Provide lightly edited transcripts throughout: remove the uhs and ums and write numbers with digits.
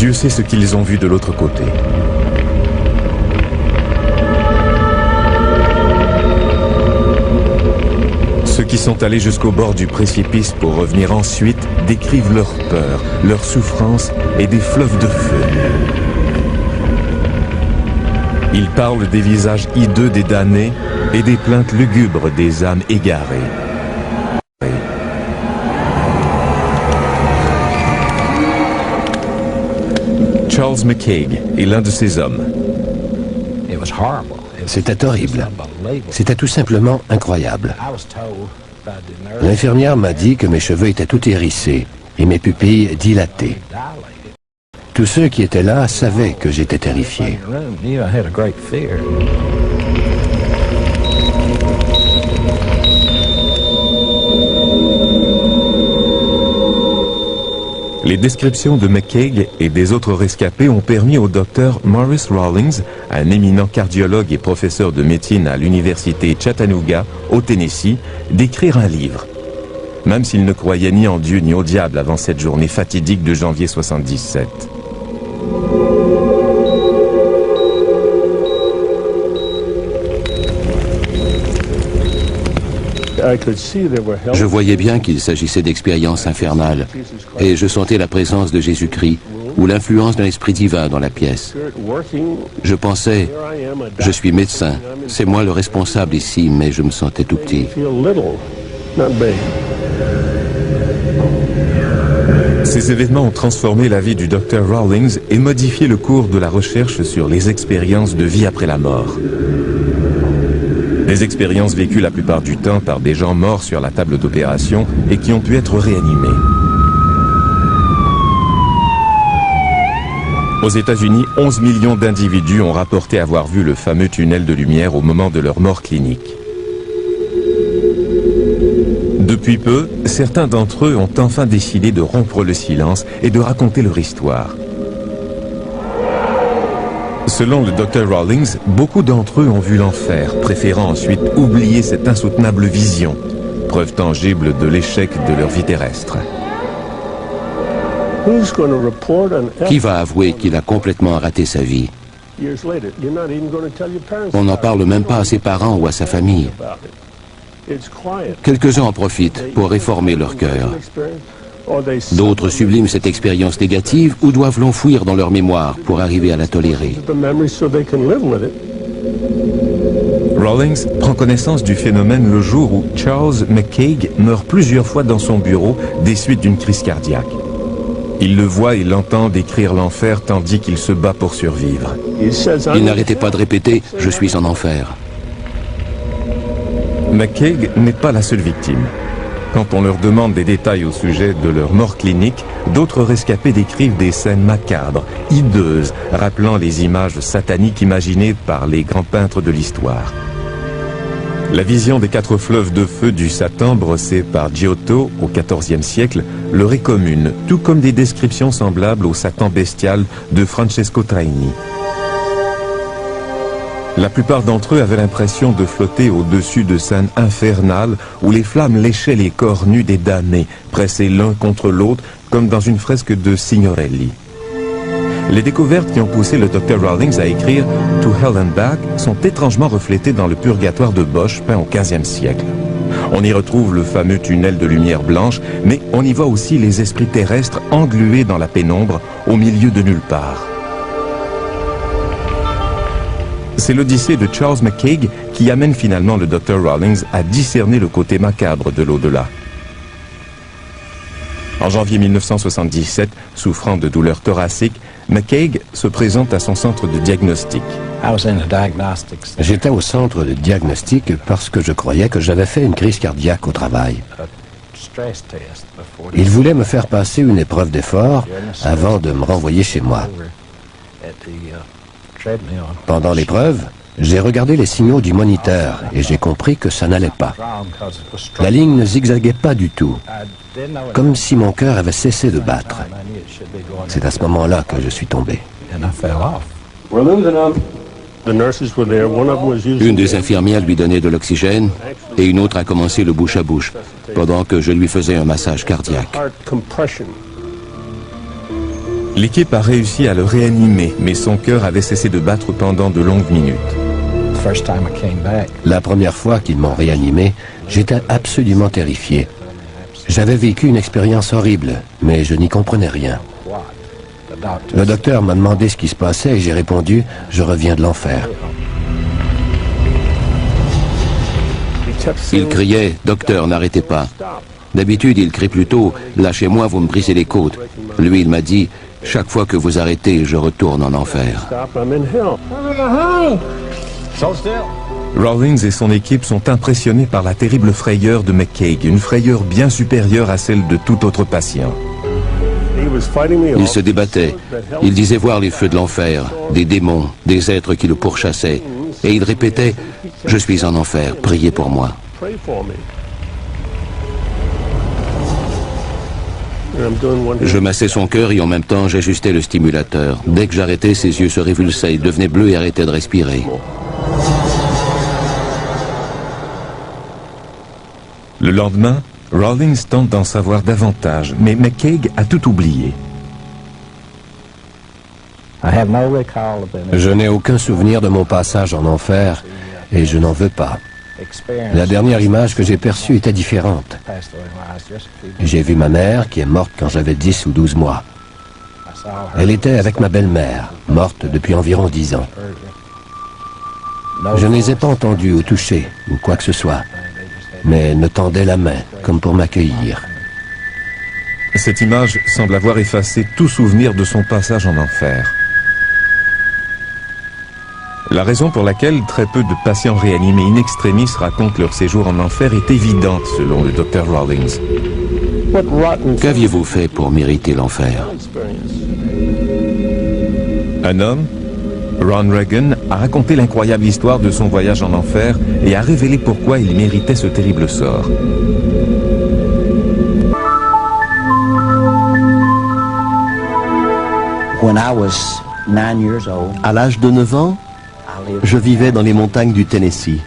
Dieu sait ce qu'ils ont vu de l'autre côté. Ceux qui sont allés jusqu'au bord du précipice pour revenir ensuite décrivent leur peur, leur souffrance et des fleuves de feu. Ils parlent des visages hideux des damnés et des plaintes lugubres des âmes égarées. Charles McCaig est l'un de ces hommes. C'était horrible. C'était tout simplement incroyable. L'infirmière m'a dit que mes cheveux étaient tout hérissés et mes pupilles dilatées. Tous ceux qui étaient là savaient que j'étais terrifié. Les descriptions de McCaig et des autres rescapés ont permis au docteur Morris Rawlings, un éminent cardiologue et professeur de médecine à l'université Chattanooga, au Tennessee, d'écrire un livre. Même s'il ne croyait ni en Dieu ni au diable avant cette journée fatidique de janvier 77. Je voyais bien qu'il s'agissait d'expériences infernales et je sentais la présence de Jésus-Christ ou l'influence d'un esprit divin dans la pièce. Je pensais, je suis médecin, c'est moi le responsable ici, mais je me sentais tout petit. Ces événements ont transformé la vie du Dr Rawlings et modifié le cours de la recherche sur les expériences de vie après la mort. Des expériences vécues la plupart du temps par des gens morts sur la table d'opération et qui ont pu être réanimés. Aux États-Unis, 11 millions d'individus ont rapporté avoir vu le fameux tunnel de lumière au moment de leur mort clinique. Depuis peu, certains d'entre eux ont enfin décidé de rompre le silence et de raconter leur histoire. Selon le Dr Rawlings, beaucoup d'entre eux ont vu l'enfer, préférant ensuite oublier cette insoutenable vision, preuve tangible de l'échec de leur vie terrestre. Qui va avouer qu'il a complètement raté sa vie? On n'en parle même pas à ses parents ou à sa famille. Quelques-uns en profitent pour réformer leur cœur. D'autres subliment cette expérience négative ou doivent l'enfouir dans leur mémoire pour arriver à la tolérer. Rawlings prend connaissance du phénomène le jour où Charles McCaig meurt plusieurs fois dans son bureau des suites d'une crise cardiaque. Il le voit et l'entend décrire l'enfer tandis qu'il se bat pour survivre. Il n'arrêtait pas de répéter « Je suis en enfer ». McCaig n'est pas la seule victime. Quand on leur demande des détails au sujet de leur mort clinique, d'autres rescapés décrivent des scènes macabres, hideuses, rappelant les images sataniques imaginées par les grands peintres de l'histoire. La vision des 4 fleuves de feu du Satan brossés par Giotto au XIVe siècle leur est commune, tout comme des descriptions semblables au Satan bestial de Francesco Traini. La plupart d'entre eux avaient l'impression de flotter au-dessus de scènes infernales où les flammes léchaient les corps nus des damnés, pressés l'un contre l'autre, comme dans une fresque de Signorelli. Les découvertes qui ont poussé le Dr Rawlings à écrire « To Hell and Back » sont étrangement reflétées dans le purgatoire de Bosch, peint au XVe siècle. On y retrouve le fameux tunnel de lumière blanche, mais on y voit aussi les esprits terrestres englués dans la pénombre, au milieu de nulle part. C'est l'odyssée de Charles McCaig qui amène finalement le Dr Rawlings à discerner le côté macabre de l'au-delà. En janvier 1977, souffrant de douleurs thoraciques, McCaig se présente à son centre de diagnostic. J'étais au centre de diagnostic parce que je croyais que j'avais fait une crise cardiaque au travail. Ils voulaient me faire passer une épreuve d'effort avant de me renvoyer chez moi. Pendant l'épreuve, j'ai regardé les signaux du moniteur et j'ai compris que ça n'allait pas. La ligne ne zigzaguait pas du tout, comme si mon cœur avait cessé de battre. C'est à ce moment-là que je suis tombé. Une des infirmières lui donnait de l'oxygène et une autre a commencé le bouche à bouche pendant que je lui faisais un massage cardiaque. L'équipe a réussi à le réanimer, mais son cœur avait cessé de battre pendant de longues minutes. La première fois qu'ils m'ont réanimé, j'étais absolument terrifié. J'avais vécu une expérience horrible, mais je n'y comprenais rien. Le docteur m'a demandé ce qui se passait et j'ai répondu « Je reviens de l'enfer ». Il criait « Docteur, n'arrêtez pas ». D'habitude, il crie plutôt « Lâchez-moi, vous me brisez les côtes ». Lui, il m'a dit « Chaque fois que vous arrêtez, je retourne en enfer ». Rawlings et son équipe sont impressionnés par la terrible frayeur de McCaig, une frayeur bien supérieure à celle de tout autre patient. Il se débattait. Il disait voir les feux de l'enfer, des démons, des êtres qui le pourchassaient. Et il répétait « Je suis en enfer, priez pour moi ». Je massais son cœur et en même temps j'ajustais le stimulateur. Dès que j'arrêtais, ses yeux se révulsaient, il devenait bleu et arrêtait de respirer. Le lendemain, Rawlings tente d'en savoir davantage, mais McCaig a tout oublié. Je n'ai aucun souvenir de mon passage en enfer et je n'en veux pas. La dernière image que j'ai perçue était différente. J'ai vu ma mère qui est morte quand j'avais 10 ou 12 mois. Elle était avec ma belle-mère, morte depuis environ 10 ans. Je ne les ai pas entendus ou touchés, ou quoi que ce soit, mais elle me tendait la main, comme pour m'accueillir. Cette image semble avoir effacé tout souvenir de son passage en enfer. La raison pour laquelle très peu de patients réanimés in extremis racontent leur séjour en enfer est évidente, selon le Dr Rawlings. Qu'aviez-vous fait pour mériter l'enfer? Un homme, Ron Reagan, a raconté l'incroyable histoire de son voyage en enfer et a révélé pourquoi il méritait ce terrible sort. À l'âge de 9 ans, je vivais dans les montagnes du Tennessee.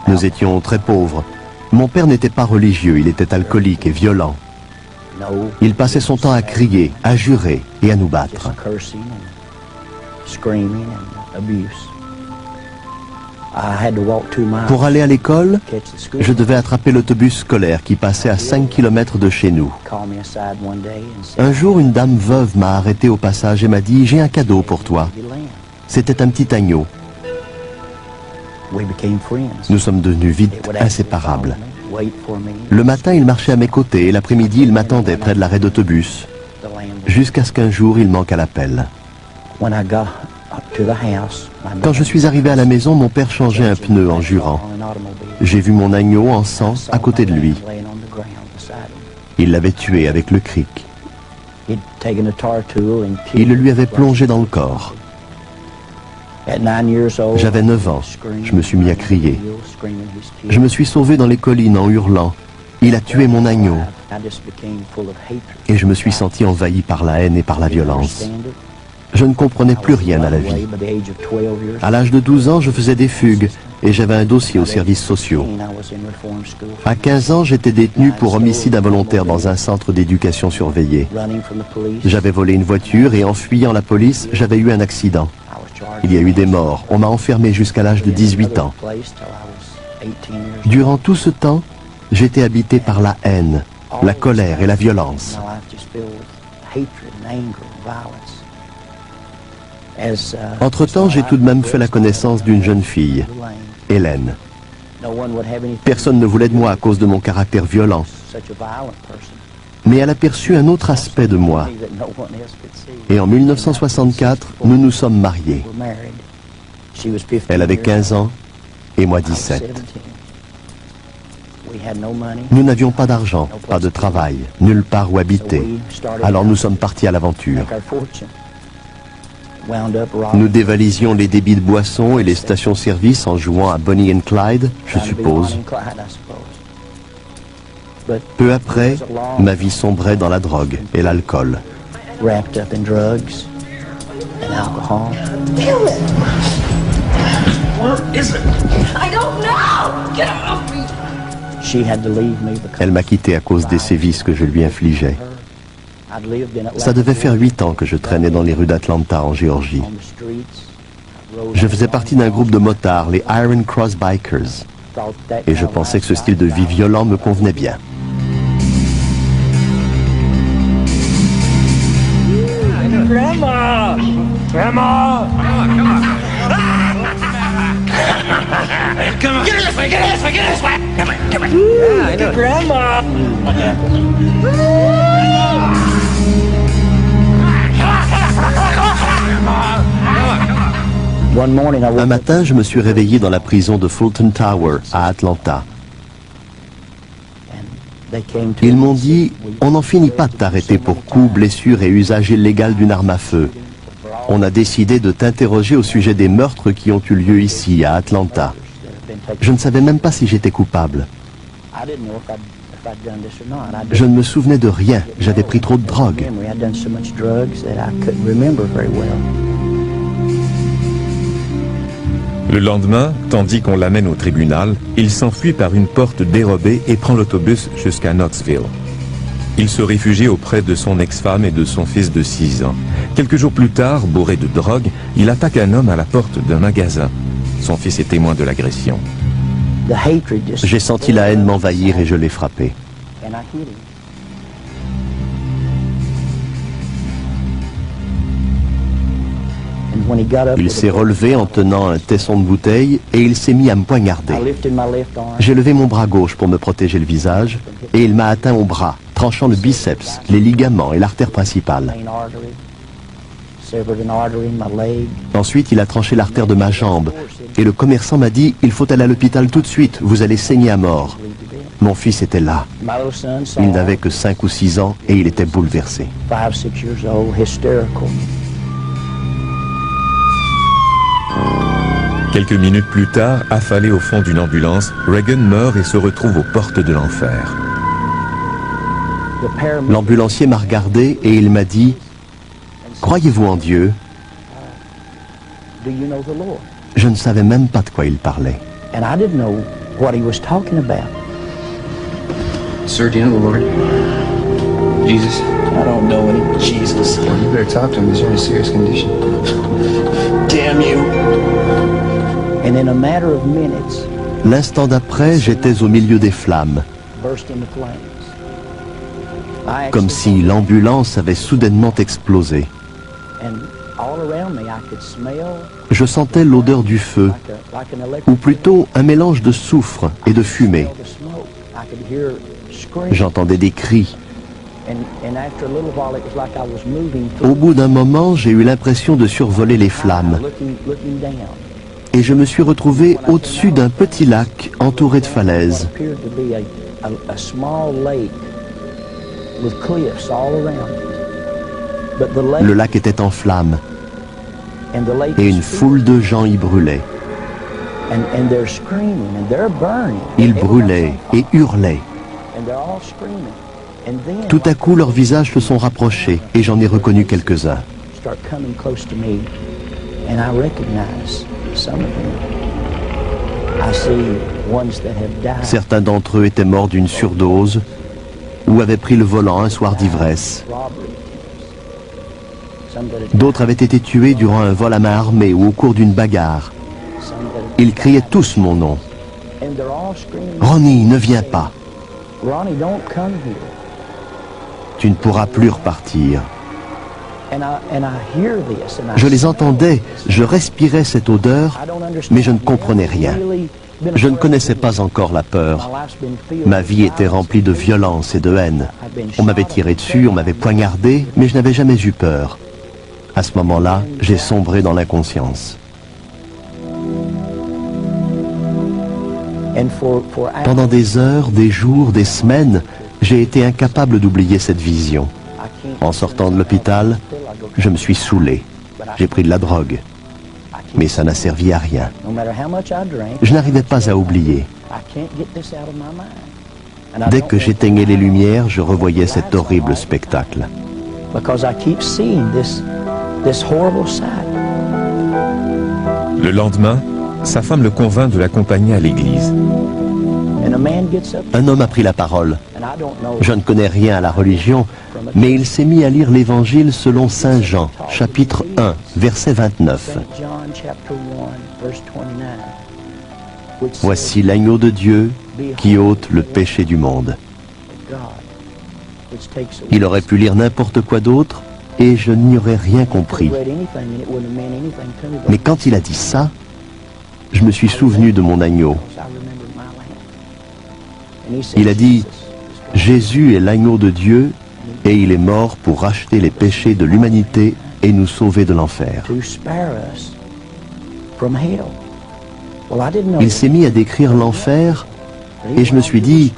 Nous étions très pauvres. Mon père n'était pas religieux, il était alcoolique et violent. Il passait son temps à crier, à jurer et à nous battre. Pour aller à l'école, je devais attraper l'autobus scolaire qui passait à 5 km de chez nous. Un jour, une dame veuve m'a arrêté au passage et m'a dit « J'ai un cadeau pour toi ». C'était un petit agneau. Nous sommes devenus vite inséparables. Le matin, il marchait à mes côtés et l'après-midi, il m'attendait près de l'arrêt d'autobus. Jusqu'à ce qu'un jour, il manque à l'appel. Quand je suis arrivé à la maison, mon père changeait un pneu en jurant. J'ai vu mon agneau en sang à côté de lui. Il l'avait tué avec le cric. Il le lui avait plongé dans le corps. J'avais 9 ans. Je me suis mis à crier. Je me suis sauvé dans les collines en hurlant. Il a tué mon agneau. Et je me suis senti envahi par la haine et par la violence. Je ne comprenais plus rien à la vie. À l'âge de 12 ans, je faisais des fugues et j'avais un dossier aux services sociaux. À 15 ans, j'étais détenu pour homicide involontaire dans un centre d'éducation surveillée. J'avais volé une voiture et en fuyant la police, j'avais eu un accident. Il y a eu des morts. On m'a enfermé jusqu'à l'âge de 18 ans. Durant tout ce temps, j'étais habité par la haine, la colère et la violence. Entre-temps, j'ai tout de même fait la connaissance d'une jeune fille, Hélène. Personne ne voulait de moi à cause de mon caractère violent. Mais elle a perçu un autre aspect de moi. Et en 1964, nous nous sommes mariés. Elle avait 15 ans et moi 17. Nous n'avions pas d'argent, pas de travail, nulle part où habiter. Alors nous sommes partis à l'aventure. Nous dévalisions les débits de boissons et les stations-service en jouant à Bonnie and Clyde, je suppose. Peu après, ma vie sombrait dans la drogue et l'alcool. Elle m'a quitté à cause des sévices que je lui infligeais. Ça devait faire 8 ans que je traînais dans les rues d'Atlanta, en Géorgie. Je faisais partie d'un groupe de motards, les Iron Cross Bikers. Et je pensais que ce style de vie violent me convenait bien. Grandma! Grandma! Come on! Come on! Get this way! Get this way! Get this way! Come on! Come on! Yeah, I know. Grandma! Un matin, je me suis réveillé dans la prison de Fulton Tower, à Atlanta. Ils m'ont dit, on n'en finit pas de t'arrêter pour coups, blessures et usage illégal d'une arme à feu. On a décidé de t'interroger au sujet des meurtres qui ont eu lieu ici, à Atlanta. Je ne savais même pas si j'étais coupable. Je ne me souvenais de rien, j'avais pris trop de drogue. Le lendemain, tandis qu'on l'amène au tribunal, il s'enfuit par une porte dérobée et prend l'autobus jusqu'à Knoxville. Il se réfugie auprès de son ex-femme et de son fils de 6 ans. Quelques jours plus tard, bourré de drogue, il attaque un homme à la porte d'un magasin. Son fils est témoin de l'agression. J'ai senti la haine m'envahir et je l'ai frappé. Il s'est relevé en tenant un tesson de bouteille et il s'est mis à me poignarder. J'ai levé mon bras gauche pour me protéger le visage et il m'a atteint au bras, tranchant le biceps, les ligaments et l'artère principale. Ensuite, il a tranché l'artère de ma jambe et le commerçant m'a dit « Il faut aller à l'hôpital tout de suite, vous allez saigner à mort ». Mon fils était là. Il n'avait que 5 ou 6 ans et il était bouleversé. Quelques minutes plus tard, affalé au fond d'une ambulance, Reagan meurt et se retrouve aux portes de l'enfer. L'ambulancier m'a regardé et il m'a dit « Croyez-vous en Dieu ?» Je ne savais même pas de quoi il parlait. Sir, do you know the Lord? Jesus? I don't know any Jesus. Well, you better talk to him. He's in a serious condition. Damn you. And in a matter of minutes, L'instant d'après, j'étais au milieu des flammes, burst into flames. comme si l'ambulance avait soudainement explosé. And all around me, I could smell Je sentais l'odeur du feu, like an electric ou plutôt un mélange de soufre et de fumée. the smoke. I could hear screams. J'entendais des cris. And after a little while, it was like I was moving Au bout d'un moment, j'ai eu l'impression de survoler les flammes looking down. et je me suis retrouvé au-dessus d'un petit lac entouré de falaises. Appeared to be a small lake with cliffs all around. But the lake Le lac était en flammes and the lake et is une foule de gens y brûlaient. and they're screaming and they're burning. Ils brûlaient et hurlaient. And they're all screaming. And then Tout à coup, leurs visages se sont rapprochés et j'en ai reconnu quelques-uns. start coming close to me, and I recognize some of them. I see ones that have died. Certains d'entre eux étaient morts d'une surdose ou avaient pris le volant un soir d'ivresse. Robbery. Some that have D'autres avaient été tués durant un vol à main armée ou au cours d'une bagarre. some that have, Ils criaient tous mon nom. and they're all screaming. Ronnie, ne viens pas. Ronnie, don't come here. Tu ne pourras plus repartir. And I hear this, and I Je les entendais, je respirais cette odeur, I don't understand. mais je ne comprenais rien. Je ne connaissais pas encore la peur. Ma vie était remplie de violence et de haine. On m'avait tiré dessus, on m'avait poignardé, mais je n'avais jamais eu peur. À ce moment-là, j'ai sombré dans l'inconscience. Pendant des heures, des jours, des semaines, j'ai été incapable d'oublier cette vision. En sortant de l'hôpital, je me suis saoulé. J'ai pris de la drogue. Mais ça n'a servi à rien. No matter how much I drank, Je n'arrivais pas à oublier. I can't get this out of my mind. And I Dès don't que j'éteignais les lumières, je revoyais cet horrible spectacle. because I keep seeing this horrible sight. Le lendemain, sa femme le convainc de l'accompagner à l'église. And a man gets up, Un homme a pris la parole. and I don't know Je ne connais rien à la religion, Mais il s'est mis à lire l'Évangile selon Saint Jean, chapitre 1, verset 29. Voici l'agneau de Dieu qui ôte le péché du monde. Il aurait pu lire n'importe quoi d'autre et je n'y aurais rien compris. Mais quand il a dit ça, je me suis souvenu de mon agneau. Il a dit, Jésus est l'agneau de Dieu et il est mort pour racheter les péchés de l'humanité et nous sauver de l'enfer. Il s'est mis à décrire l'enfer et je me suis dit,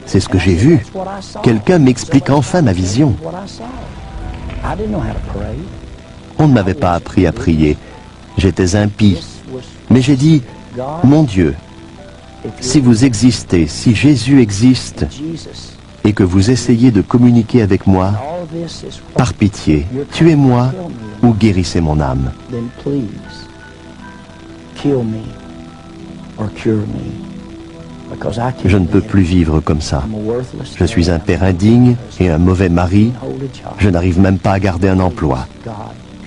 c'est ce que j'ai vu. Quelqu'un m'explique enfin ma vision. On ne m'avait pas appris à prier. J'étais impie. Mais j'ai dit, mon Dieu, si vous existez, si Jésus existe, et que vous essayez de communiquer avec moi, par pitié, tuez-moi ou guérissez mon âme. Je ne peux plus vivre comme ça. Je suis un père indigne et un mauvais mari. Je n'arrive même pas à garder un emploi.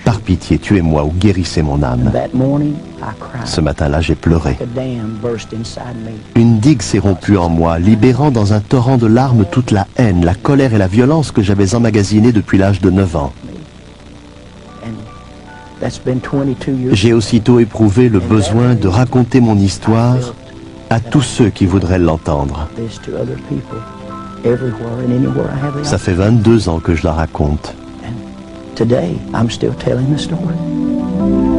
Par pitié, tuez-moi ou guérissez mon âme. Ce matin-là, j'ai pleuré. Une digue s'est rompue en moi, libérant dans un torrent de larmes toute la haine, la colère et la violence que j'avais emmagasinée depuis l'âge de 9 ans. J'ai aussitôt éprouvé le besoin de raconter mon histoire à tous ceux qui voudraient l'entendre. Ça fait 22 ans que je la raconte. Today, I'm still telling the story.